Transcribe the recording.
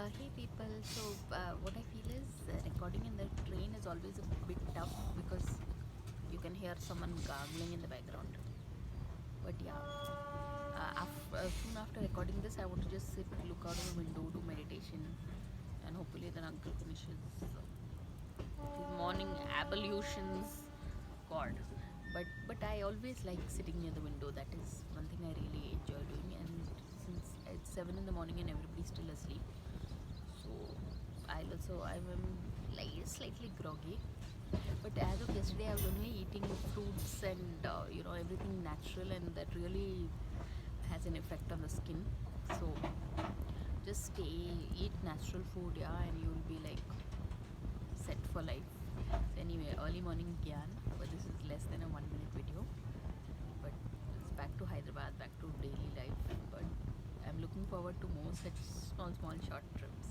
Hey people, what I feel is recording in the train is always a bit tough because you can hear someone gargling in the background. But yeah, soon after recording this, I want to just sit, look out of the window, do meditation, and hopefully then uncle finishes his morning ablutions. God, but I always like sitting near the window. That is one thing I really enjoy doing. And since it's 7 in the morning and everybody's still asleep, so I'm like slightly groggy. But as of yesterday, I was only eating fruits and everything natural, and that really has an effect on the skin. So just eat natural food, yeah, and you'll be like set for life. So anyway, early morning gyan, but this is less than a 1 minute video. But it's back to Hyderabad, back to daily life. But I'm looking forward to more such small short trips.